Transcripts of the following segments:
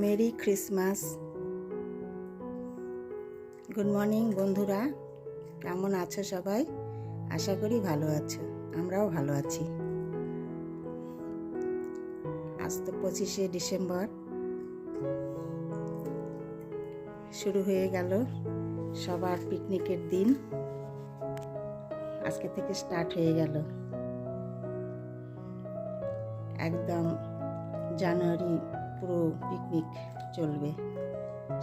Merry Christmas. Good morning বন্ধুরা, কেমন আছো সবাই? আশা করি ভালো আছো, আমরাও ভালো আছি। আজ তো 25শে ডিসেম্বর, শুরু হয়ে গেল সবার পিকনিকের দিন। আজকে থেকে স্টার্ট হয়ে গেল, একদম জানুয়ারি পুরো পিকনিক চলবে।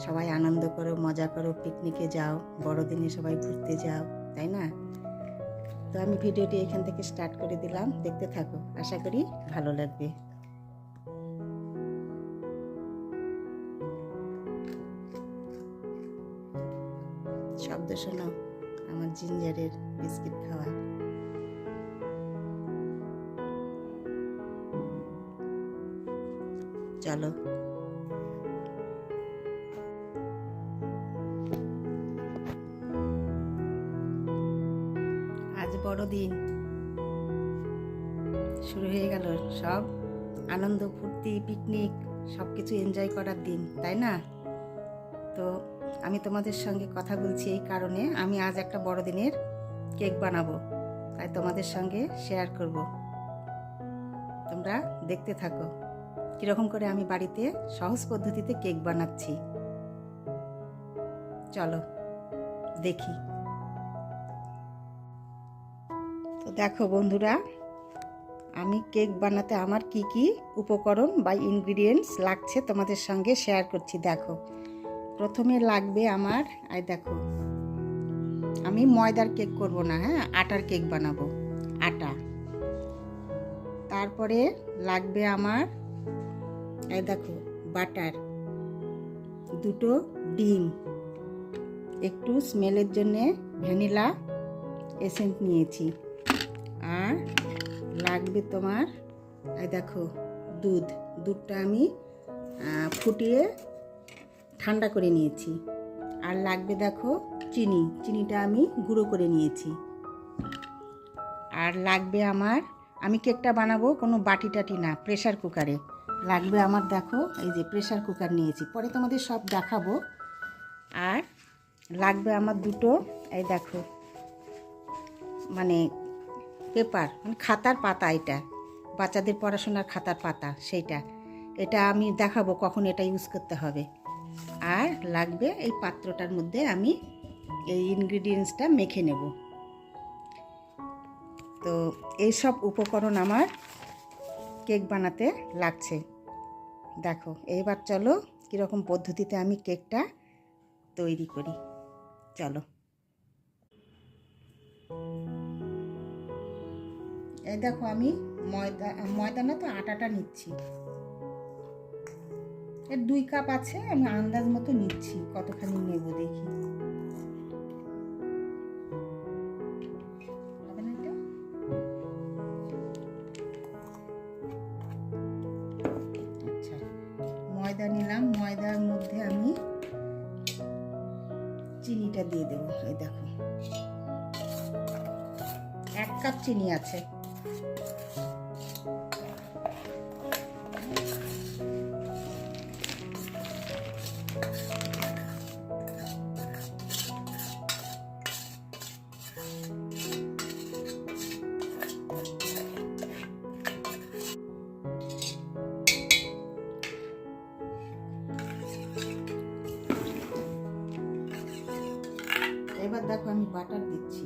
সবাই আনন্দ করো, মজা করো, পিকনিকে যাও, বড়দিনে সবাই ঘুরতে যাও, তাই না? তো আমি ভিডিওটি এখান থেকে স্টার্ট করে দিলাম, দেখতে থাকো, আশা করি ভালো লাগবে। শব্দ শোনো, আমার জিঞ্জারের বিস্কিট খাওয়া। চলো, আজ বড়দিন শুরু হয়ে গেল, সব আনন্দ ফুর্তি পিকনিক সব কিছু এনজয় করার দিন, তাই না? তো আমি তোমাদের সঙ্গে কথা বলছি এই কারণে, আমি আজ একটা বড়দিনের কেক বানাবো, তাই তোমাদের সঙ্গে শেয়ার করব। তোমরা দেখতে থাকো কীরকম করে আমি বাড়িতে সহজ পদ্ধতিতে কেক বানাচ্ছি। চলো দেখি। তো দেখো বন্ধুরা, আমি কেক বানাতে আমার কি কি উপকরণ বা ইনগ্রিডিয়েন্টস লাগছে তোমাদের সঙ্গে শেয়ার করছি। দেখো, প্রথমে লাগবে আমার, এই দেখো, আমি ময়দার কেক করব না, হ্যাঁ, আটার কেক বানাবো, আটা। তারপরে লাগবে আমার, এই দেখো, বাটার, দুটো ডিম, একটু স্মেলের জন্যে ভ্যানিলা এসেন্স নিয়েছি, আর লাগবে তোমার, এই দেখো, দুধটা আমি ফুটিয়ে ঠান্ডা করে নিয়েছি। আর লাগবে দেখো চিনিটা আমি গুঁড়ো করে নিয়েছি। আর লাগবে আমার, আমি কেকটা বানাবো কোনো বাটি টাটি না, প্রেসার কুকারে লাগবে আমার। দেখো, এই যে প্রেসার কুকার নিয়েছি, পরে তোমাদের সব দেখাবো। আর লাগবে আমার দুটো, এই দেখো, মানে পেপার, মানে খাতার পাতা, এটা বাচ্চাদের পড়াশোনার খাতার পাতা, সেইটা, এটা আমি দেখাবো কখন এটা ইউজ করতে হবে। আর লাগবে এই পাত্রটার মধ্যে আমি এই ইনগ্রিডিয়েন্টসটা মেখে নেব। তো এই সব উপকরণ আমার কেক বানাতে লাগছে। দেখো, এইবার চলো কীরকম পদ্ধতিতে আমি কেকটা তৈরি করি। চলো, এই দেখো, আমি ময়দা না তো আটাটা নিচ্ছি। এর 2 কাপ আছে, আমি আন্দাজ মতো নিচ্ছি, কতখানি নেব দেখি। হবে না এটা? আচ্ছা, ময়দা নিলাম, ময়দার মধ্যে আমি চিনিটা দিয়ে দেবো। এই দেখো, 1 কাপ চিনি আছে। এবার দেখো, আমি বাটার দিচ্ছি।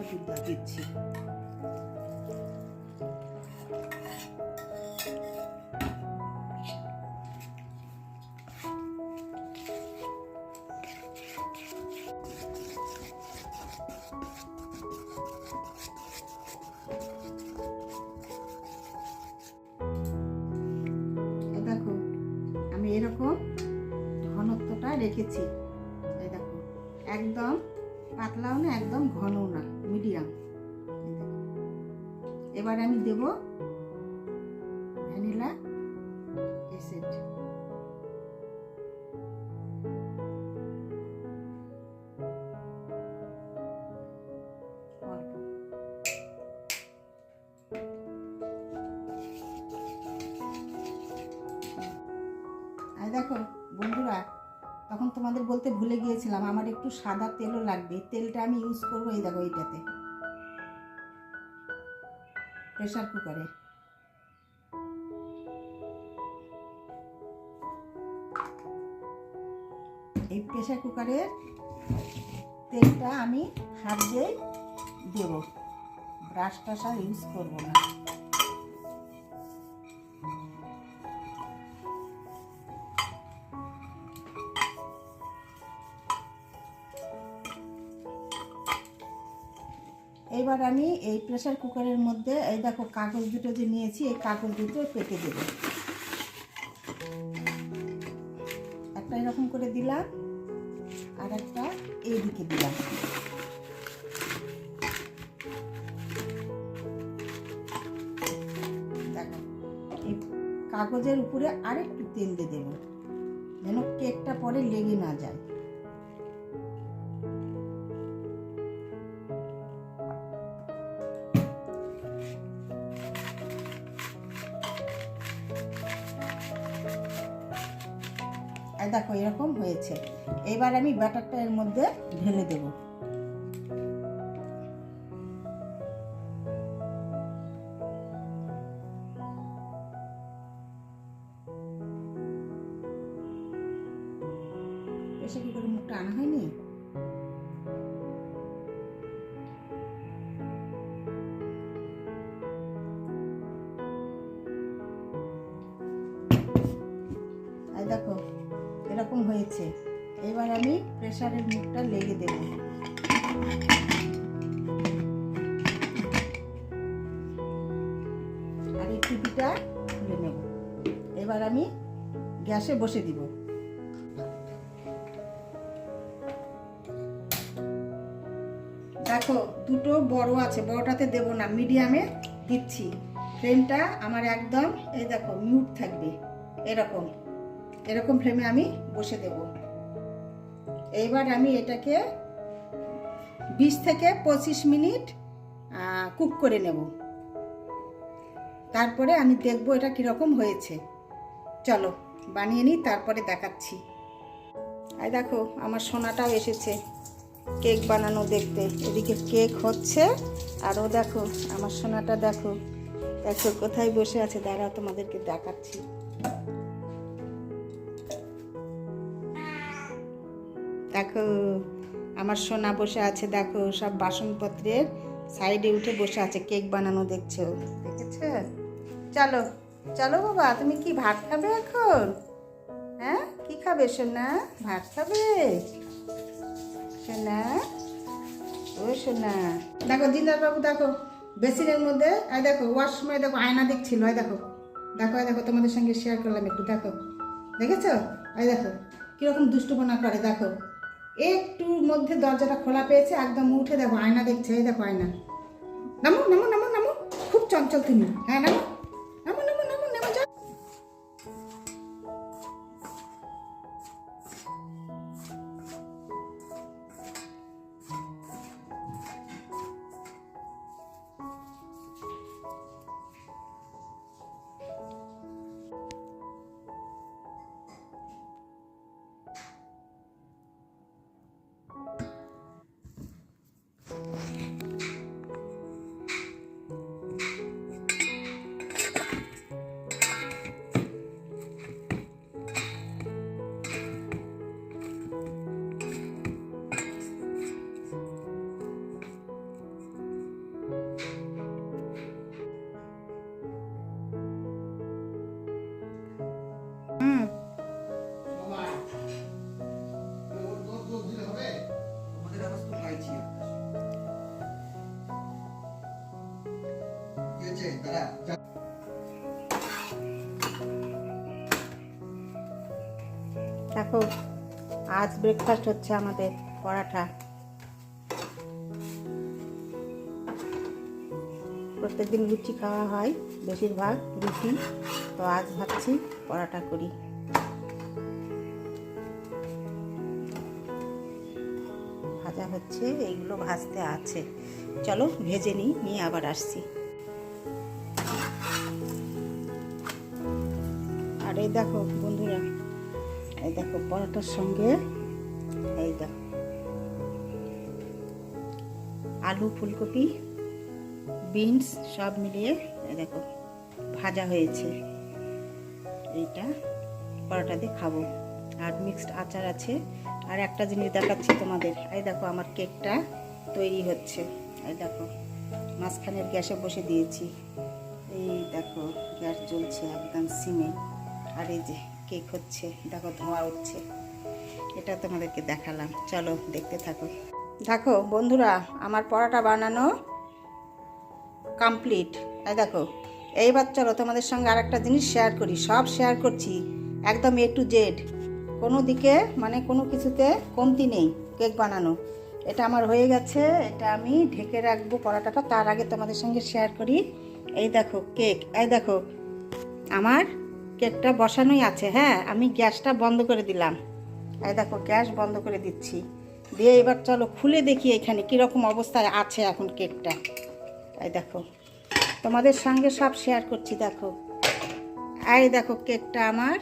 দুধটা দিচ্ছি। রেখেছি। এই দেখো একদম পাতলাও না একদম ঘনও না, মিডিয়াম। এবার আমি দেব ভ্যানিলা এসেন্স। আর দেখো বন্ধুরা, তখন তোমাদের বলতে ভুলে গিয়েছিলাম, আমার একটু সাদা তেলও লাগবে। তেলটা আমি ইউজ করবো এই দেখো এইটাতে, প্রেসার কুকারে। এই প্রেসার কুকারের তেলটা আমি হাত দিয়ে দেব, ব্রাশ টাশ আর ইউজ করবো না। এবার আমি এই প্রেসার কুকারের মধ্যে এই দেখো কাগজ দুটো যে নিয়েছি, এই কাগজ দুটো পেতে দেব। একটা এরকম করে দিলাম আর একটা এইদিকে দিলাম। দেখো এই কাগজের উপরে আরেকটু তেল দিয়ে দেবো, যেন কেকটা পরে লেগে না যায়। দেখো এরকম হয়েছে। এবার আমি ব্যাটারটা এর মধ্যে ঢেলে দেব। প্রেসার কুকারের মুখটা আনা হয়নি। দেখো এরকম হয়েছে। এবার আমি প্রেসারের মুখটা লেগে দেব। আর এই টিপিটা খুলে নেব। এবার আমি গ্যাসে বসে দিব। দেখো দুটো বড় আছে, বড়টাতে দেব না, মিডিয়ামে দিচ্ছি। ফ্লেমটা আমার একদম এই দেখো মিউট থাকবে, এরকম এরকম ফ্লেমে আমি বসে দেব। এইবার আমি এটাকে 20 থেকে 25 মিনিট কুক করে নেব। তারপরে আমি দেখব এটা কীরকম হয়েছে। চলো বানিয়ে নিই, তারপরে দেখাচ্ছি। এই দেখো আমার সোনাটাও এসেছে কেক বানানো দেখতে। এদিকে কেক হচ্ছে আর ও দেখো আমার সোনাটা, দেখো দেখো কোথায় বসে আছে, দাঁড়াও তোমাদেরকে দেখাচ্ছি। দেখো আমার সোনা বসে আছে, দেখো সব বাসনপত্রের সাইডে উঠে বসে আছে, কেক বানানো দেখছো, দেখেছো? চলো চলো বাবা, তুমি কি ভাত খাবে এখন? হ্যাঁ কি খাবে সোনা? ভাত খাবে সোনা? ও সোনা দেখো দিনদার বাবু, দেখো বেসিনের মধ্যে দেখো ওয়াশরুমে দেখো আয়না দেখছিল। দেখো দেখো দেখো তোমাদের সঙ্গে শেয়ার করলাম একটু, দেখো দেখেছো? দেখো কিরকম দুষ্টুপনা করে। দেখো একটুর মধ্যে দরজাটা খোলা পেয়েছে, একদম উঠে দেখো আয়না দেখছে। দেখো আয়না, নামো নামো নামো নামো, খুব চঞ্চল তুমি। হ্যাঁ নামো নামো নামো নামো নামো যাও। দেখো আজ ব্রেকফাস্ট হচ্ছে আমাদের পরাঠা। প্রত্যেকদিন লুচি খাওয়া হয়, বেশিরভাগ রুটি, তো আজ ভাবছি পরাঠা করি। ভাজা হচ্ছে, এইগুলো ভাজতে আছে, চলো ভেজে নিয়ে আবার আসছি। আর এই দেখো বন্ধুরা, এই দেখো পরোটার সঙ্গে এই দেখো আলু, ফুলকপি, বিনস সব মিলিয়ে এই দেখো ভাজা হয়েছে। এইটা পরোটা দিয়ে খাবো। আর মিক্সড আচার আছে। আর একটা জিনিস দেখাচ্ছি তোমাদের, এই দেখো আমার কেকটা তৈরি হচ্ছে। এই দেখো মাঝখানের গ্যাসে বসে দিয়েছি, এই দেখো গ্যাস জ্বলছে একদম সিমে। আর এই যে কেক হচ্ছে, দেখো ধোঁয়া উঠছে। এটা তোমাদেরকে দেখালাম, চলো দেখতে থাকো। দেখো বন্ধুরা, আমার পরোটা বানানো কমপ্লিট। এই দেখো, এইবার চলো তোমাদের সঙ্গে আর একটা জিনিস শেয়ার করি। সব শেয়ার করছি একদম A to Z, কোনো দিকে মানে কোনো কিছুতে কমতি নেই কেক বানানো। এটা আমার হয়ে গেছে, এটা আমি ঢেকে রাখবো পরোটাটা। তার আগে তোমাদের সঙ্গে শেয়ার করি। এই দেখো কেক, এই দেখো আমার কেকটা বসানোই আছে। হ্যাঁ, আমি গ্যাসটা বন্ধ করে দিলাম। এই দেখো গ্যাস বন্ধ করে দিচ্ছি, দিয়ে এবার চলো খুলে দেখি এখানে কীরকম অবস্থায় আছে এখন কেকটা। এই দেখো তোমাদের সঙ্গে সব শেয়ার করছি। দেখো এই দেখো কেকটা আমার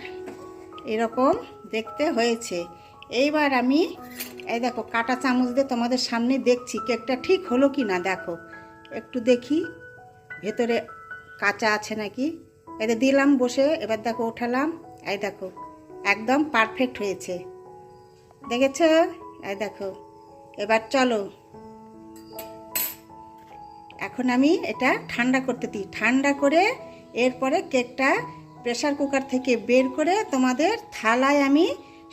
এরকম দেখতে হয়েছে। এইবার আমি এই দেখো কাঁটা চামচ দিয়ে তোমাদের সামনে দেখছি কেকটা ঠিক হলো কি না। দেখো একটু দেখি ভেতরে কাঁচা আছে নাকি। এতে দিলাম বসে, এবার দেখো ওঠালাম, এই দেখো একদম পারফেক্ট হয়েছে, দেখেছো? এই দেখো এবার চলো এখন আমি এটা ঠান্ডা করতে দিই। ঠান্ডা করে এরপরে কেকটা প্রেসার কুকার থেকে বের করে তোমাদের থালায় আমি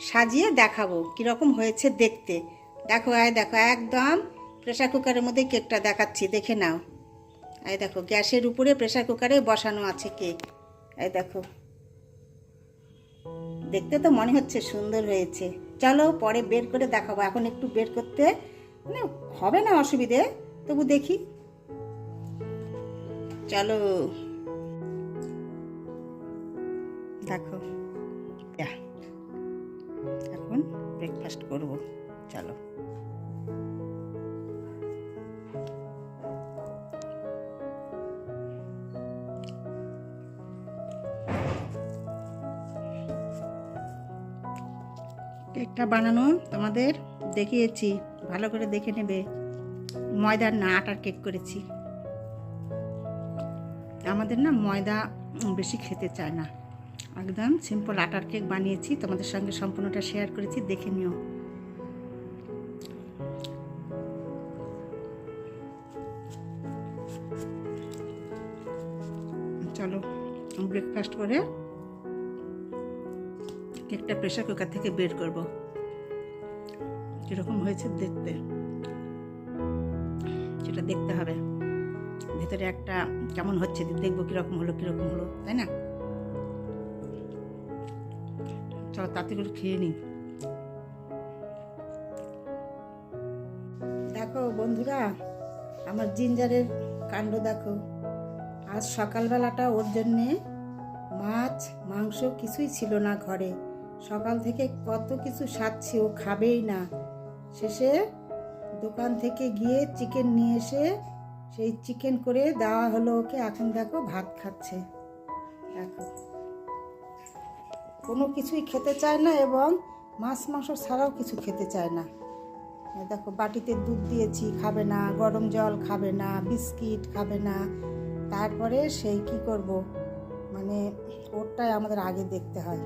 সাজিয়ে দেখাবো কীরকম হয়েছে দেখতে। দেখো এই দেখো একদম প্রেসার কুকারের মধ্যে কেকটা দেখাচ্ছি, দেখে নাও। এই দেখো গ্যাসের উপরে প্রেসার কুকারে বসানো আছে কেক। এই দেখো দেখতে তো মনে হচ্ছে সুন্দর হয়েছে। চলো পরে বের করে দেখাবো। এখন একটু বের করতে মানে হবে না অসুবিধে, তবু দেখি, চলো। দেখো এখন ব্রেকফাস্ট করব, চলো। কেকটা বানানো তোমাদের দেখিয়েছি, ভালো করে দেখে নেবে। ময়দার না আটার কেক করেছি। আমাদের না ময়দা বেশি খেতে চায় না, একদম সিম্পল আটার কেক বানিয়েছি। তোমাদের সঙ্গে সম্পূর্ণটা শেয়ার করেছি, দেখে নিও। চলো ব্রেকফাস্ট করে কেকটা প্রেসার কুকার থেকে বের করব। কীরকম হয়েছে দেখতে, সেটা দেখতে হবে। ভেতরে একটা কেমন হচ্ছে দেখবো, কীরকম হলো তাই না? চলো তাতে করে খেয়ে নিই। দেখো বন্ধুরা, আমার জিঞ্জারের কাণ্ড দেখো। আজ সকালবেলাটা ওর জন্যে মাছ মাংস কিছুই ছিল না ঘরে। সকাল থেকে কত কিছু সাজছি, ও খাবেই না। শেষে দোকান থেকে গিয়ে চিকেন নিয়ে এসে সেই চিকেন করে দেওয়া হলো ওকে। এখন দেখো ভাত খাচ্ছে। দেখো কোনো কিছুই খেতে চায় না, এবং মাছ মাংস ছাড়াও কিছু খেতে চায় না। দেখো বাটিতে দুধ দিয়েছি, খাবে না। গরম জল খাবে না, বিস্কিট খাবে না। তারপরে সেই কি করব, মানে ওরটাই আমাদের আগে দেখতে হয়।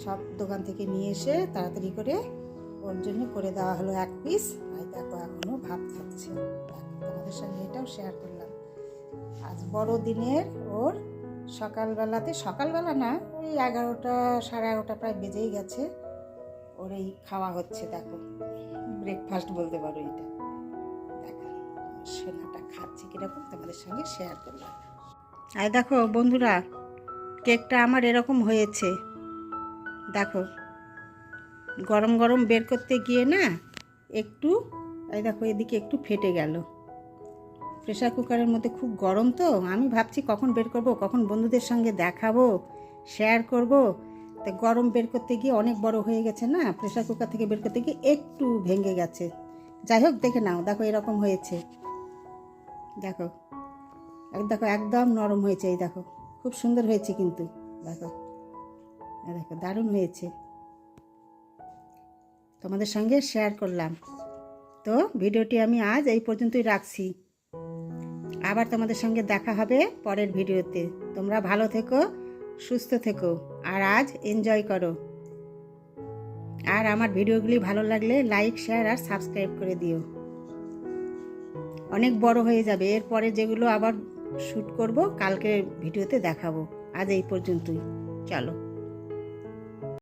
সব দোকান থেকে নিয়ে এসে তাড়াতাড়ি করে ওর জন্য করে দেওয়া হলো 1 পিস। আর দেখো এখনও ভাত খাচ্ছে। তোমাদের সঙ্গে এটাও শেয়ার করলাম। আজ বড়দিনের ওর সকালবেলা না, ওই 11টা সাড়ে 11টা প্রায় বেজেই গেছে, ওর এই খাওয়া হচ্ছে। দেখো ব্রেকফাস্ট বলতে পারো এটা। দেখো সোনাটা খাচ্ছে কীরকম, তোমাদের সঙ্গে শেয়ার করলাম। আর দেখো বন্ধুরা, কেকটা আমার এরকম হয়েছে। দেখো গরম গরম বের করতে গিয়ে না একটু, এই দেখো এদিকে একটু ফেটে গেল। প্রেশার কুকারের মধ্যে খুব গরম তো, আমি ভাবছি কখন বের করব, কখন বন্ধুদের সঙ্গে দেখাবো, শেয়ার করব। তো গরম বের করতে গিয়ে অনেক বড় হয়ে গেছে না, প্রেশার কুকার থেকে বের করতে গিয়ে একটু ভেঙে গেছে। যাই হোক, দেখে নাও, দেখো এরকম হয়েছে। দেখো দেখো একদম নরম হয়েছে। এই দেখো খুব সুন্দর হয়েছে কিন্তু, দেখো দেখো দারুণ হয়েছে। তোমাদের সঙ্গে শেয়ার করলাম। তো ভিডিওটি আমি আজ এই পর্যন্তই রাখছি। আবার তোমাদের সঙ্গে দেখা হবে পরের ভিডিওতে। তোমরা ভালো থেকো, সুস্থ থেকো, আর আজ এনজয় করো। আর আমার ভিডিওগুলি ভালো লাগলে লাইক, শেয়ার আর সাবস্ক্রাইব করে দিও। অনেক বড় হয়ে যাবে, এরপরে যেগুলো আবার শ্যুট করব কালকে ভিডিওতে দেখাবো। আজ এই পর্যন্তই, চলো।